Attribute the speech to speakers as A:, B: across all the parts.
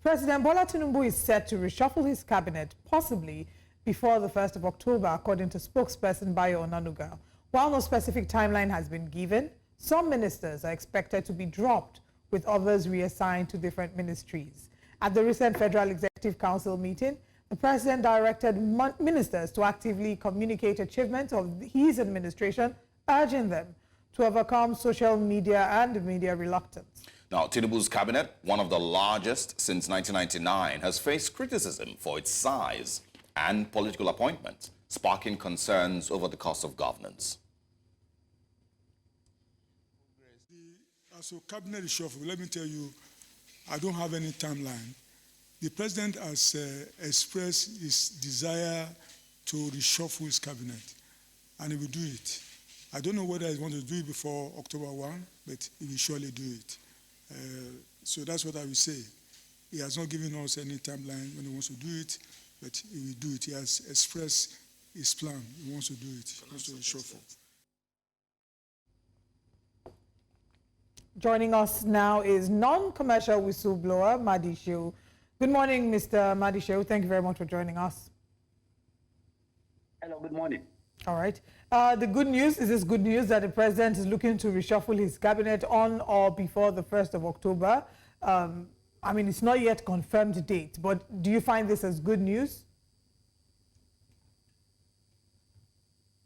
A: President Bola Tinubu is set to reshuffle his cabinet, possibly before the 1st of October, according to spokesperson Bayo Onanuga. While no specific timeline has been given, some ministers are expected to be dropped, with others reassigned to different ministries. At the recent Federal Executive Council meeting, the president directed ministers to actively communicate achievements of his administration, urging them to overcome social media and media reluctance.
B: Now, Tinubu's cabinet, one of the largest since 1999, has faced criticism for its size and political appointments, sparking concerns over the cost of governance.
C: So cabinet reshuffle, let me tell you, I don't have any timeline. The president has expressed his desire to reshuffle his cabinet, and he will do it. I don't know whether he wants to do it before October 1, but he will surely do it. So that's what I will say. He has not given us any timeline when he wants to do it, but he will do it. He has expressed his plan. He wants to do it. He wants to reshuffle.
A: Joining us now is non-commercial whistleblower Madishew. Good morning, Mr. Madishew. Thank you very much for joining us.
D: Hello, good morning.
A: All right. The good news, is this good news that the president is looking to reshuffle his cabinet on or before the 1st of October? I mean, it's not yet confirmed date, but do you find this as good news?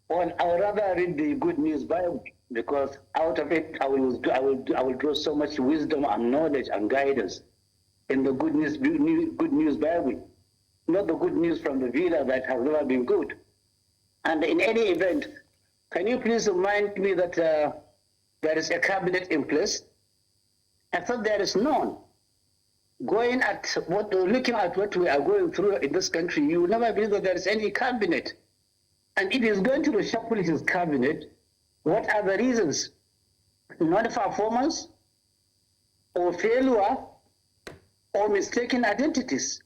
D: Well, I would rather read the good news Bible, because out of it I will draw so much wisdom and knowledge and guidance in the good news Bible, not the good news from the villa that has never been good. And in any event, can you please remind me that there is a cabinet in place? I thought there is none. Looking at what we are going through in this country, you will never believe that there is any cabinet. And if he is going to reshuffle his cabinet, what are the reasons? Non-performance, or failure, or mistaken identities?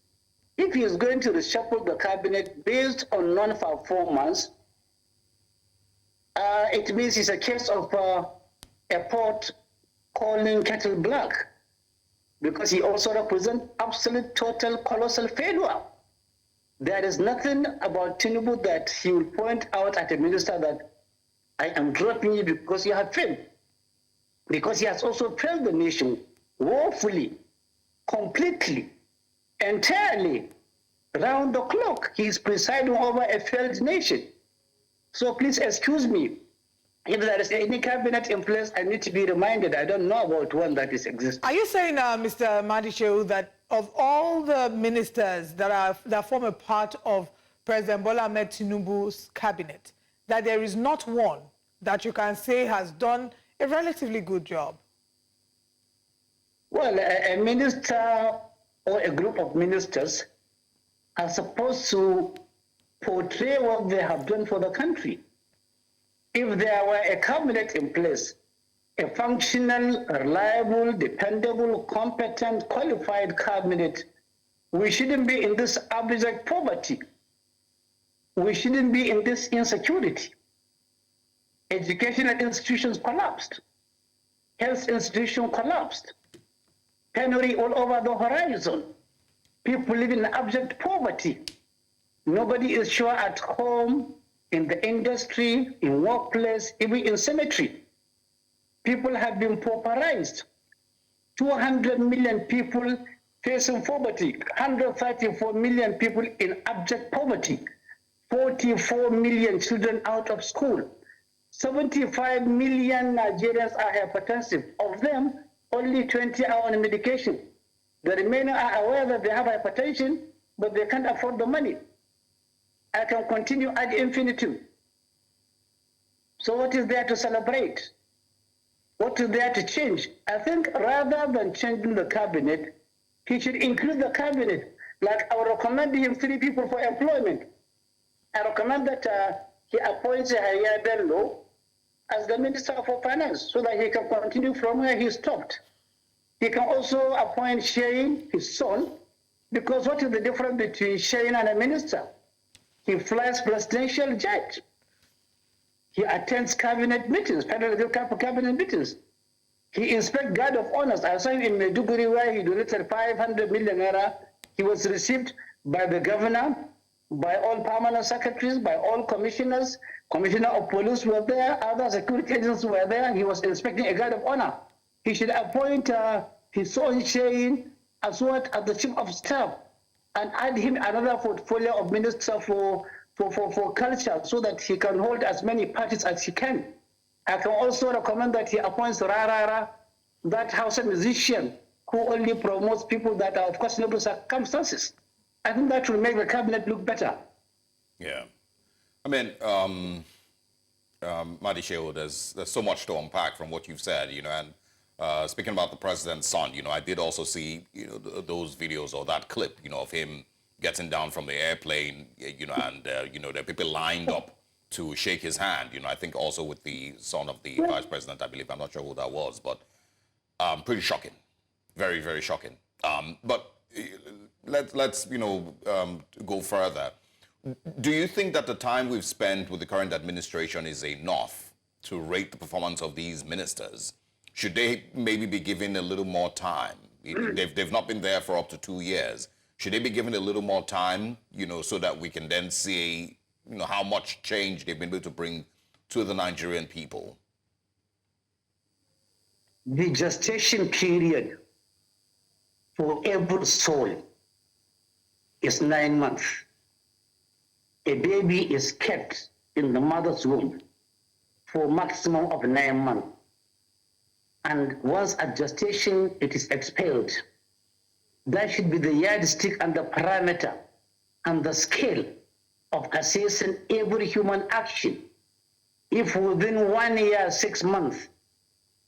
D: If he is going to reshuffle the cabinet based on non-performance, it means it's a case of a pot calling kettle black, because he also represents absolute, total, colossal failure. There is nothing about Tinubu that he will point out at a minister that I am dropping you because you have failed. Because he has also failed the nation woefully, completely, entirely, round the clock. He is presiding over a failed nation. So please excuse me. If there is any cabinet in place, I need to be reminded. I don't know about one that is existing.
A: Are you saying, Mr. Madishew, that of all the ministers that form a part of President Bola Tinubu's cabinet, that there is not one that you can say has done a relatively good job?
D: Well, a minister or a group of ministers are supposed to portray what they have done for the country. If there were a cabinet in place, a functional, reliable, dependable, competent, qualified cabinet, we shouldn't be in this abject poverty. We shouldn't be in this insecurity. Educational institutions collapsed. Health institutions collapsed. Penury all over the horizon. People live in abject poverty. Nobody is sure at home, in the industry, in workplace, even in cemetery. People have been pauperized. 200 million people facing poverty, 134 million people in abject poverty, 44 million children out of school, 75 million Nigerians are hypertensive. Of them, only 20 are on medication. The remaining are aware that they have hypertension, but they can't afford the money. I can continue ad infinitum. So what is there to celebrate? What is there to change? I think rather than changing the cabinet, he should increase the cabinet. Like I would recommend him 3 people for employment. I recommend that he appoints Yahaya Bello as the Minister for Finance so that he can continue from where he stopped. He can also appoint Shein, his son, because what is the difference between Shein and a minister? He flies presidential jet. He attends cabinet meetings, federal cabinet meetings. He inspects guard of honors. I saw him in Maiduguri where he donated 500 million naira. He was received by the governor, by all permanent secretaries, by all commissioners. Commissioner of police were there, other security agents were there. He was inspecting a guard of honor. He should appoint his own chain as what as the chief of staff and add him another portfolio of minister for culture so that he can hold as many parties as he can. I can also recommend that he appoints Rarara, that Hausa musician who only promotes people that are of questionable circumstances. I think that will make the cabinet look better.
B: Yeah. I mean, Madishew, there's so much to unpack from what you've said, you know, and speaking about the president's son, you know, I did also see, you know, those videos or that clip, you know, of him getting down from the airplane, you know, and, you know, there are people lined up to shake his hand, you know, I think also with the son of the vice president, I believe, I'm not sure who that was, but pretty shocking, very, very shocking. But let's, you know, go further. Do you think that the time we've spent with the current administration is enough to rate the performance of these ministers? Should they maybe be given a little more time? They've not been there for up to 2 years. Should they be given a little more time, you know, so that we can then see, you know, how much change they've been able to bring to the Nigerian people?
D: The gestation period for every soul is 9 months. A baby is kept in the mother's womb for a maximum of 9 months. And once at gestation, it is expelled. That should be the yardstick and the parameter and the scale of assessing every human action. If within 1 year, 6 months,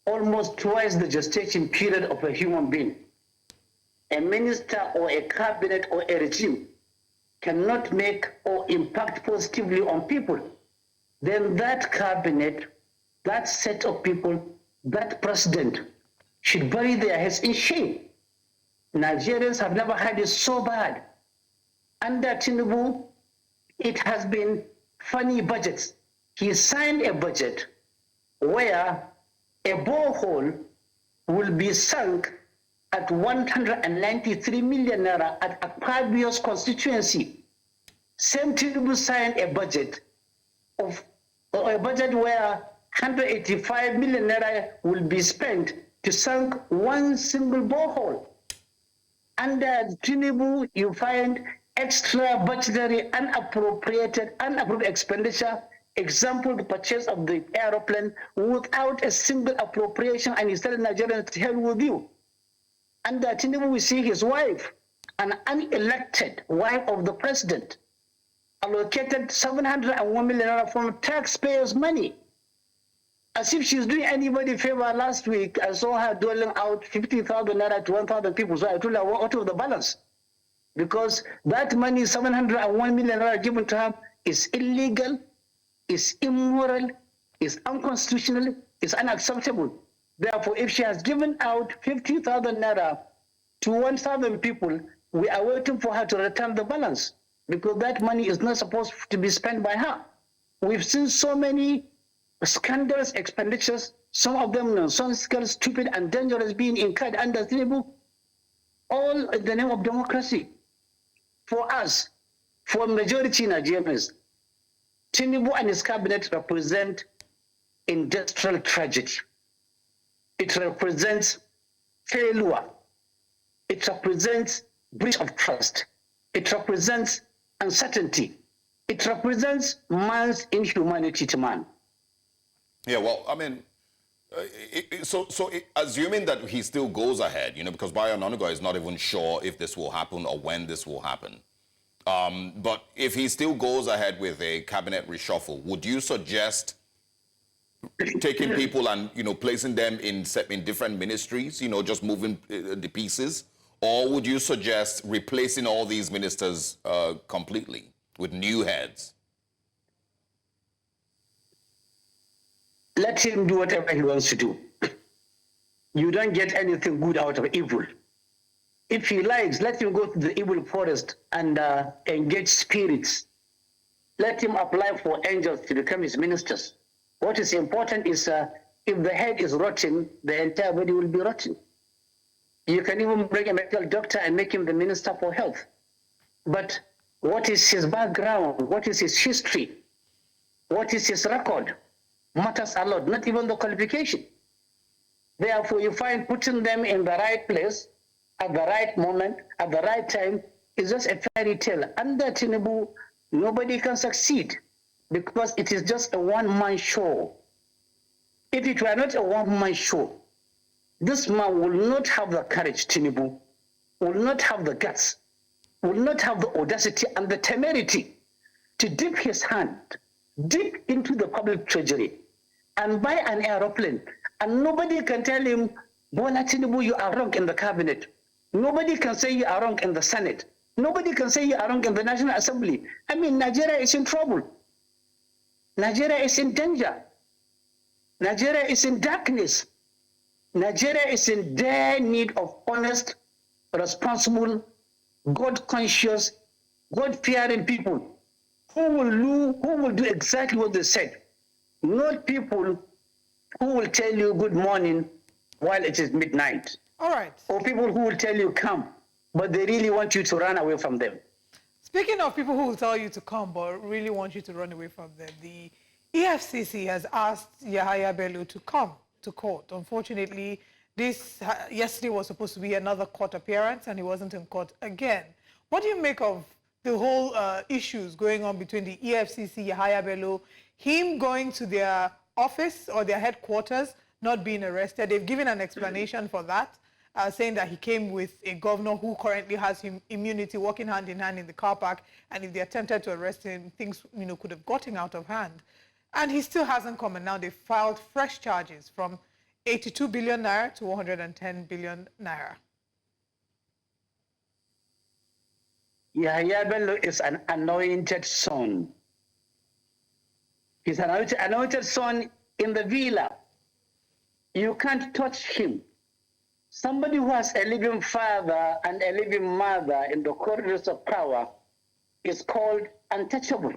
D: almost twice the gestation period of a human being, a minister or a cabinet or a regime cannot make or impact positively on people, then that cabinet, that set of people, that president should bury their heads in shame. Nigerians have never had it so bad. Under Tinubu, it has been funny budgets. He signed a budget where a borehole will be sunk at 193 million naira at Akpabio's constituency. Same Tinubu signed a budget where 185 million naira will be spent to sink one single borehole. Under Tinubu, you find extra budgetary unappropriated, unapproved expenditure. Example, the purchase of the aeroplane without a single appropriation, and he said Nigerians to hell with you. Under Tinubu, we see his wife, an unelected wife of the president, allocated 701 million from taxpayers' money. As if she's doing anybody a favor. Last week, I saw her doling out 50,000 naira to 1,000 people. So I told her, what of the balance? Because that money, 701 million naira given to her, is illegal, is immoral, is unconstitutional, is unacceptable. Therefore, if she has given out 50,000 naira to 1,000 people, we are waiting for her to return the balance because that money is not supposed to be spent by her. We've seen so many scandalous expenditures, some of them nonsensical, stupid, and dangerous being incurred under Tinubu, all in the name of democracy. For us, for majority Nigerians, Tinubu and his cabinet represent industrial tragedy. It represents failure. It represents breach of trust. It represents uncertainty. It represents man's inhumanity to man.
B: Yeah, well, I mean, assuming that he still goes ahead, you know, because Bayo Onanuga is not even sure if this will happen or when this will happen. But if he still goes ahead with a cabinet reshuffle, would you suggest taking people and, you know, placing them in different ministries, you know, just moving the pieces? Or would you suggest replacing all these ministers completely with new heads?
D: Let him do whatever he wants to do. You don't get anything good out of evil. If he likes, let him go to the evil forest and engage spirits. Let him apply for angels to become his ministers. What is important is if the head is rotten, the entire body will be rotten. You can even bring a medical doctor and make him the Minister for Health. But what is his background? What is his history? What is his record? Matters a lot, not even the qualification. Therefore, you find putting them in the right place, at the right moment, at the right time, is just a fairy tale. Under Tinubu, nobody can succeed because it is just a one-man show. If it were not a one-man show, this man will not have the courage, Tinubu, will not have the guts, will not have the audacity and the temerity to dip his hand deep into the public treasury and buy an aeroplane. And nobody can tell him, Bola Tinubu, you are wrong in the cabinet. Nobody can say you are wrong in the Senate. Nobody can say you are wrong in the National Assembly. I mean, Nigeria is in trouble. Nigeria is in danger. Nigeria is in darkness. Nigeria is in dire need of honest, responsible, God-conscious, God-fearing people who will do exactly what they said. Not people who will tell you good morning while it is midnight.
A: All right.
D: Or people who will tell you come, but they really want you to run away from them.
A: Speaking of people who will tell you to come but really want you to run away from them, the EFCC has asked Yahaya Bello to come to court. Unfortunately, this yesterday was supposed to be another court appearance and he wasn't in court again. What do you make of the whole issues going on between the EFCC, Yahaya Bello, him going to their office or their headquarters, not being arrested? They've given an explanation for that, saying that he came with a governor who currently has immunity, working hand in hand in the car park, and if they attempted to arrest him, things could have gotten out of hand. And he still hasn't come, and now they filed fresh charges from 82 billion naira to 110 billion naira.
D: Yahaya Bello is an anointed son. He's an anointed son in the villa. You can't touch him. Somebody who has a living father and a living mother in the corridors of power is called untouchable.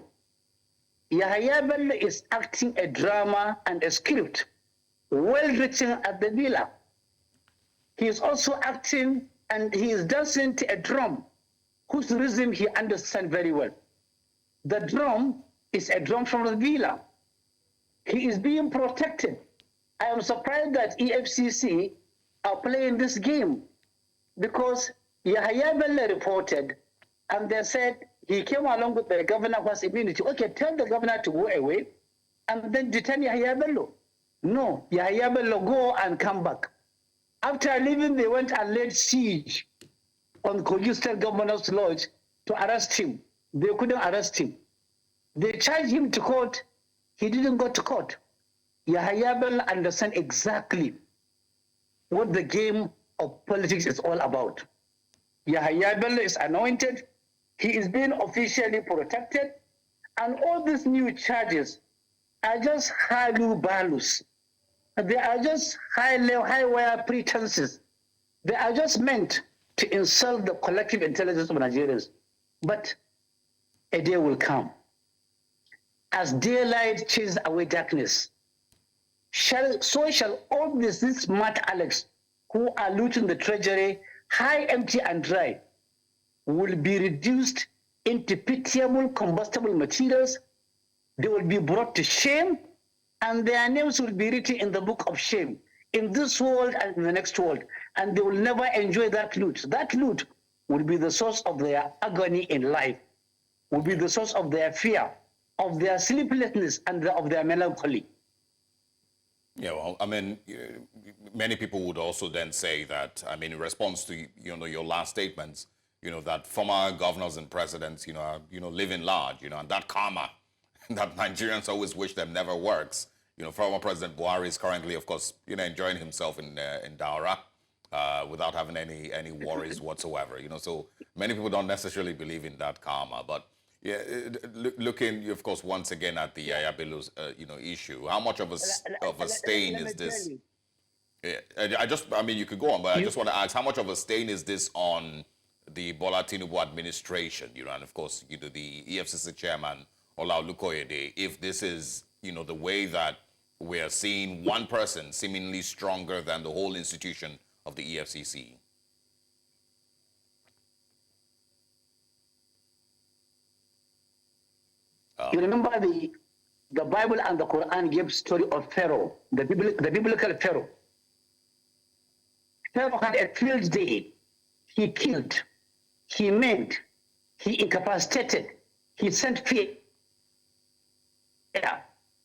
D: Yahaya Bello is acting a drama and a script well written at the villa. He is also acting and he is dancing to a drum whose rhythm he understands very well. The drum is a drum from the villa. He is being protected. I am surprised that EFCC are playing this game because Yahaya Bello reported and they said he came along with the governor who has immunity. Okay, tell the governor to go away and then detain Yahaya Bello. No, Yahaya Bello, go and come back. After leaving, they went and laid siege on Kogi State Governor's Lodge to arrest him. They couldn't arrest him. They charged him to court. He didn't go to court. Yahaya Bello understands exactly what the game of politics is all about. Yahaya Bello is anointed. He is being officially protected. And all these new charges are just halu-balus. They are just high-wire pretenses. They are just meant to insult the collective intelligence of Nigerians. But a day will come. As daylight chases away darkness, so shall all these smart Alex who are looting the treasury, high, empty, and dry, will be reduced into pitiable combustible materials. They will be brought to shame, and their names will be written in the book of shame in this world and in the next world, and they will never enjoy that loot. That loot will be the source of their agony in life, will be the source of their fear, of their sleeplessness, and of their melancholy.
B: Yeah, well, I mean, many people would also then say that, I mean, in response to, your last statements, that former governors and presidents, are, living large, and that karma that Nigerians always wish them never works. Former President Buhari is currently, of course, enjoying himself in Daura without having any worries whatsoever. So many people don't necessarily believe in that karma. But yeah, looking, of course, once again at the Yahaya Bello's, issue, how much of a stain is this? I mean, you could go on, but I just want to ask, how much of a stain is this on the Bola Tinubu administration? And of course, the EFCC chairman, Ola Olukoyede, if this is, the way that we are seeing one person seemingly stronger than the whole institution of the EFCC.
D: You remember the Bible and the Quran gave story of Pharaoh, the biblical Pharaoh. Pharaoh had a field day. He killed, he maimed, he incapacitated, he sent fear,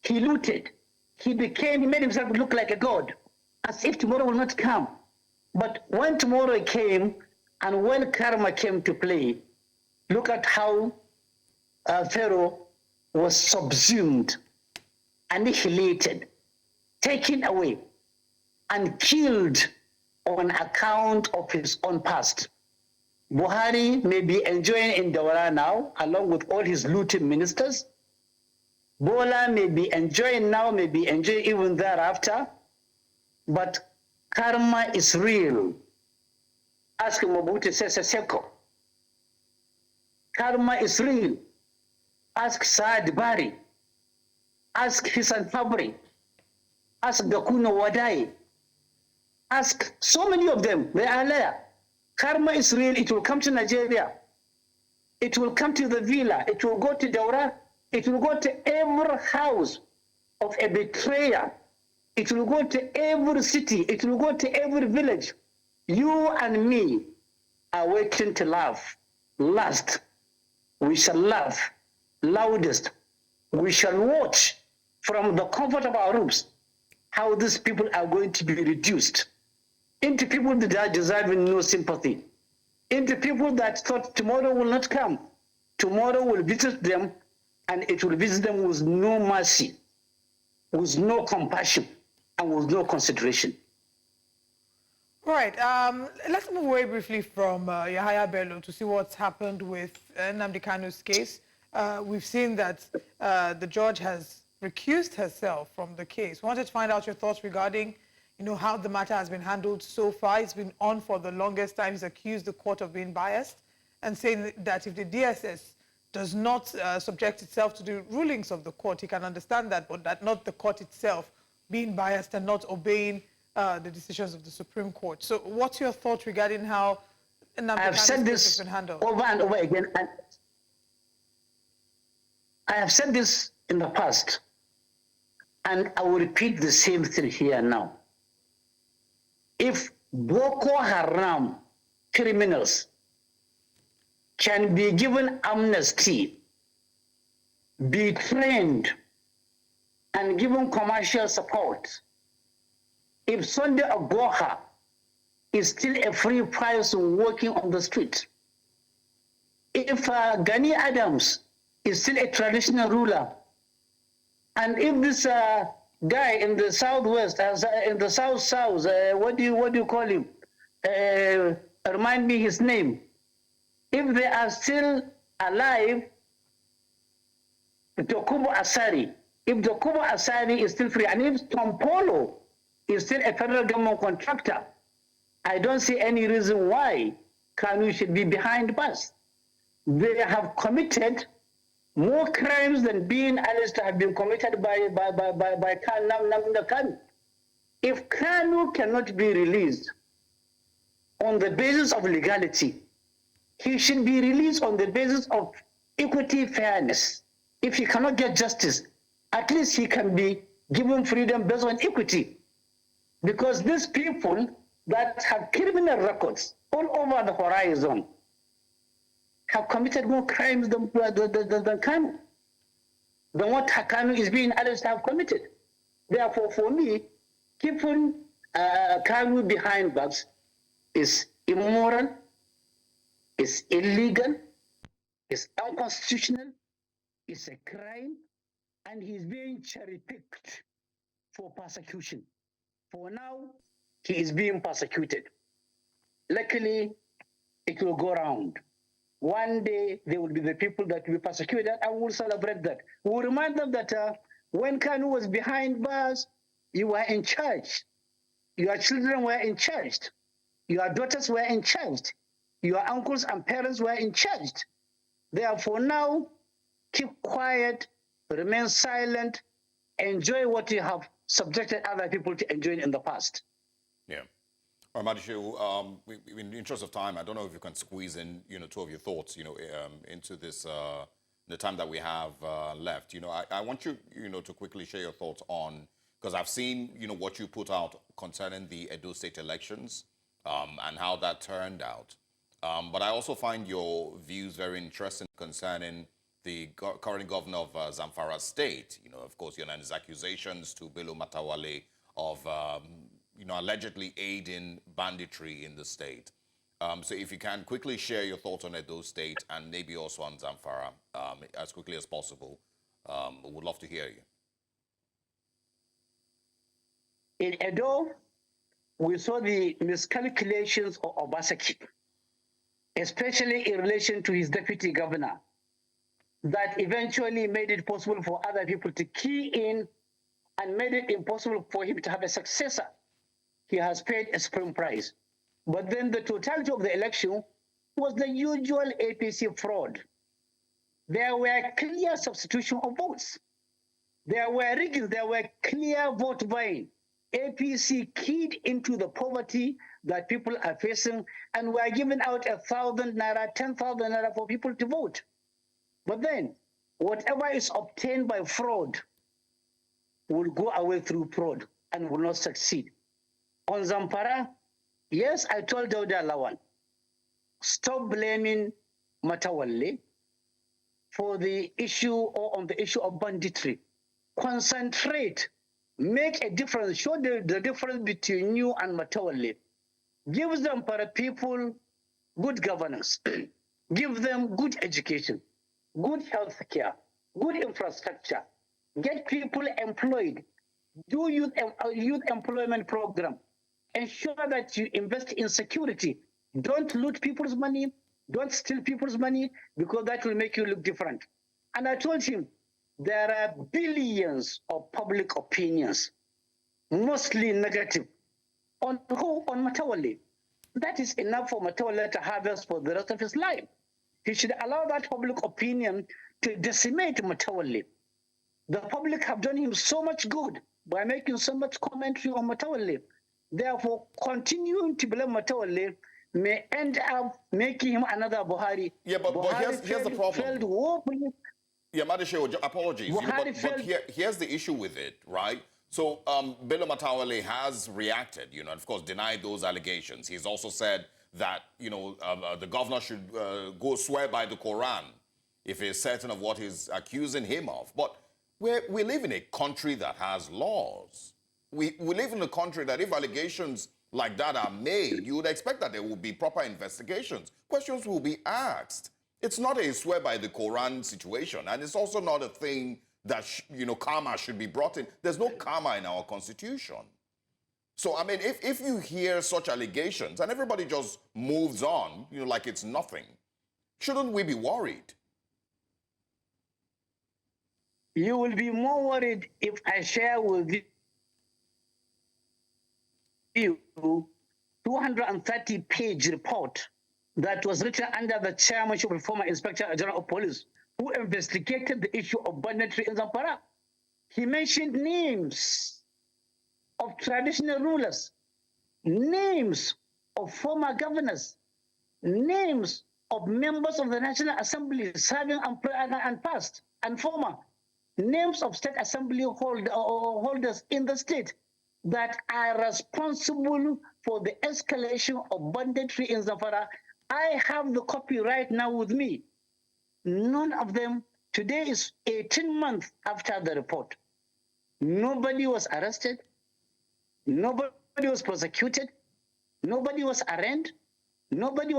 D: he looted, he made himself look like a god, as if tomorrow will not come. But when tomorrow came, and when karma came to play, look at how Pharaoh was subsumed, annihilated, taken away, and killed on account of his own past. Buhari may be enjoying in Daura now, along with all his looting ministers. Bola may be enjoying now, may be enjoying even thereafter. But karma is real. Ask Mobutu Sese Seko. Karma is real. Ask Saad Bari. Ask Hisan Fabri. Ask Gakuno Wadai. Ask so many of them, they are there. Karma is real, it will come to Nigeria. It will come to the villa, it will go to Daura, it will go to every house of a betrayer. It will go to every city, it will go to every village. You and me are waiting to laugh. Last, we shall laugh loudest. We shall watch from the comfort of our rooms how these people are going to be reduced into people that are deserving no sympathy, into people that thought tomorrow will not come. Tomorrow will visit them, and it will visit them with no mercy, with no compassion, and with no consideration.
A: Right. Let's move away briefly from Yahaya Bello to see what's happened with Nnamdi Kanu's case. We've seen that the judge has recused herself from the case. Wanted to find out your thoughts regarding how the matter has been handled so far. It's been on for the longest time. He's accused the court of being biased and saying that if the DSS does not subject itself to the rulings of the court, he can understand that, but that not the court itself being biased and not obeying the decisions of the Supreme Court. So what's your thought regarding how Nnamdi Kanu's case has been handled?
D: Over and over again. And I have said this in the past, and I will repeat the same thing here now. If Boko Haram criminals can be given amnesty, be trained, and given commercial support, if Sunday Agoha is still a free person working on the street, if Gani Adams is still a traditional ruler, and if this guy in the southwest, in the south, what do you call him? Remind me his name. If they are still alive, Dokubo Asari, if Dokubo Asari is still free, and if Tom Polo is still a federal government contractor, I don't see any reason why Kanu should be behind bars. They have committed more crimes than being alleged to have been committed by Nnamdi Kanu. If Kanu cannot be released on the basis of legality, he should be released on the basis of equity, fairness. If he cannot get justice, at least he can be given freedom based on equity. Because these people that have criminal records all over the horizon have committed more crimes than Kanu, than what Kanu is being alleged to have committed. Therefore, for me, keeping Kanu behind bars is immoral, is illegal, is unconstitutional, is a crime, and he's being cherry-picked for persecution. For now, he is being persecuted. Luckily, it will go round. One day, there will be the people that will be persecuted, and we'll celebrate that. We'll remind them that when Kanu was behind bars, you were in charge. Your children were in charge. Your daughters were in charge. Your uncles and parents were in charge. Therefore, now, keep quiet, remain silent, enjoy what you have subjected other people to enjoying in the past.
B: Yeah. Muhammadu, in the interest of time, I don't know if you can squeeze in, two of your thoughts, into this, the time that we have left. I want you, to quickly share your thoughts on, because I've seen, what you put out concerning the Edo State elections and how that turned out. But I also find your views very interesting concerning the current governor of Zamfara State. Of course, his accusations to Bello Matawale of, allegedly aiding banditry in the state. So if you can quickly share your thoughts on Edo State and maybe also on Zamfara as quickly as possible, we would love to hear you.
D: In Edo, we saw the miscalculations of Obaseki, especially in relation to his deputy governor, that eventually made it possible for other people to key in and made it impossible for him to have a successor. He has paid a supreme price. But then the totality of the election was the usual APC fraud. There were clear substitution of votes. There were riggings, there were clear vote buying. APC keyed into the poverty that people are facing and were giving out 1,000 naira, 10,000 naira for people to vote. But then, whatever is obtained by fraud will go away through fraud and will not succeed. On Zamfara, yes, I told Dauda Lawan, stop blaming Matawale for the issue or on the issue of banditry. Concentrate, make a difference, show the difference between you and Matawale. Give Zamfara people good governance, give them good education, good health care, good infrastructure, get people employed, do youth employment program, ensure that you invest in security. Don't loot people's money, don't steal people's money, because that will make you look different. And I told him, there are billions of public opinions, mostly negative, on who? On Matawale. That is enough for Matawale to harvest for the rest of his life. He should allow that public opinion to decimate Matawale. The public have done him so much good by making so much commentary on Matawale. Therefore, continuing to blame Matawale may end up making him another Buhari.
B: Yeah, but here's the problem.
D: Failed woefully.
B: Yeah, Madishe, apologies. But here's the issue with it, right? So Bello Matawale has reacted, and of course denied those allegations. He's also said that, the governor should go swear by the Quran if he's certain of what he's accusing him of. But we live in a country that has laws. We live in a country that if allegations like that are made, you would expect that there will be proper investigations. Questions will be asked. It's not a swear by the Quran situation, and it's also not a thing that, karma should be brought in. There's no karma in our constitution. So, I mean, if you hear such allegations and everybody just moves on, like it's nothing, shouldn't we be worried?
D: You will be more worried if I share with you 230-page report that was written under the chairmanship of former Inspector General of Police, who investigated the issue of banditry in Zamfara. He mentioned names of traditional rulers, names of former governors, names of members of the National Assembly serving and past and former, names of state assembly holders in the state that are responsible for the escalation of banditry in Zamfara. I have the copy right now with me. None of them, today is 18 months after the report. Nobody was arrested. Nobody was prosecuted. Nobody was arraigned. Nobody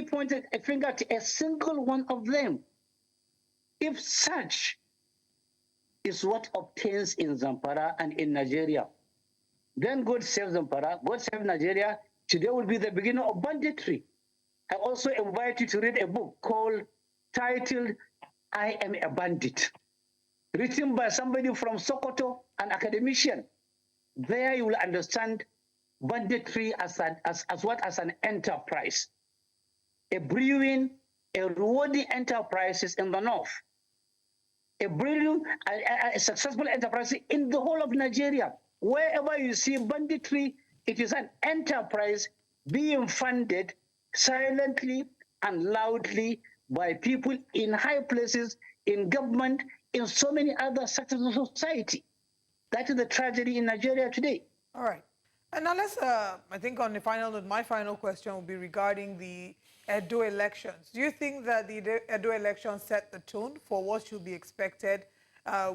D: pointed a finger to a single one of them. If such is what obtains in Zamfara and in Nigeria, then God save Zamfara, God save Nigeria. Today will be the beginning of banditry. I also invite you to read a book titled, I Am a Bandit, written by somebody from Sokoto, an academician. There you will understand banditry as an enterprise, a brewing, a rewarding enterprise in the north. a brilliant, a successful enterprise in the whole of Nigeria. Wherever you see banditry, it is an enterprise being funded silently and loudly by people in high places, in government, in so many other sectors of society. That is the tragedy in Nigeria today.
A: All right. And now let's, I think on the final note, my final question will be regarding the Edo elections. Do you think that the Edo elections set the tone for what should be expected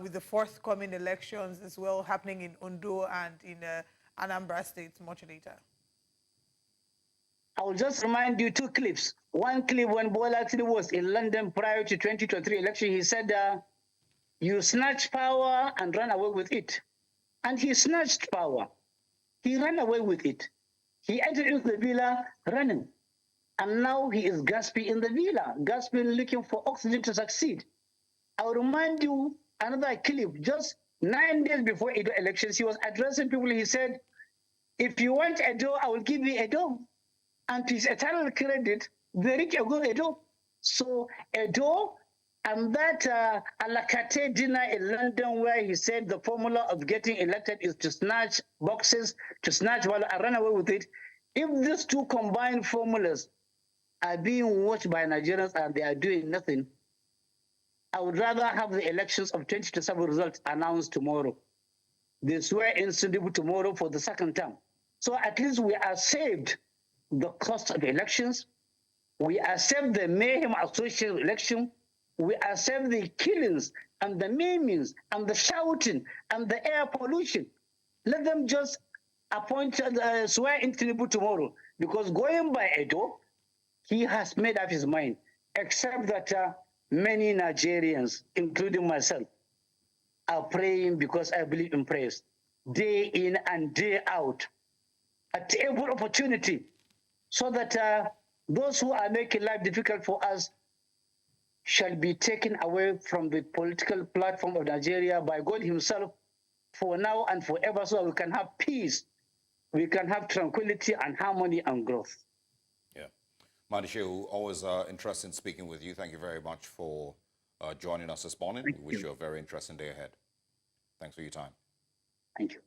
A: with the forthcoming elections as well happening in Ondo and in Anambra states much later?
D: I will just remind you two clips. One clip when Bola Tinubu was in London prior to 2023 election, he said, you snatch power and run away with it. And he snatched power. He ran away with it. He entered into the villa running. And now he is gasping in the villa, gasping, looking for oxygen to succeed. I'll remind you another clip. Just 9 days before Edo elections, he was addressing people. He said, if you want Edo, I will give you Edo. And to his eternal credit, the rich go Edo. So Edo, and that Alakate dinner in London where he said the formula of getting elected is to snatch boxes, to snatch while I run away with it. If these two combined formulas are being watched by Nigerians and they are doing nothing, I would rather have the elections of 2027 results announced tomorrow. They swear in Tinubu tomorrow for the second term. So at least we are saved the cost of elections. We are saved the mayhem associated with election. We are saved the killings and the maimings and the shouting and the air pollution. Let them just appoint, swear in Tinubu tomorrow, because going by Edo, he has made up his mind, except that many Nigerians, including myself, are praying because I believe in prayers, day in and day out, at every opportunity, so that those who are making life difficult for us shall be taken away from the political platform of Nigeria by God himself for now and forever, so we can have peace, we can have tranquility and harmony and growth.
B: Yeah. Madishehu, always interested in speaking with you. Thank you very much for joining us this morning. We wish you a very interesting day ahead. Thanks for your time.
D: Thank you.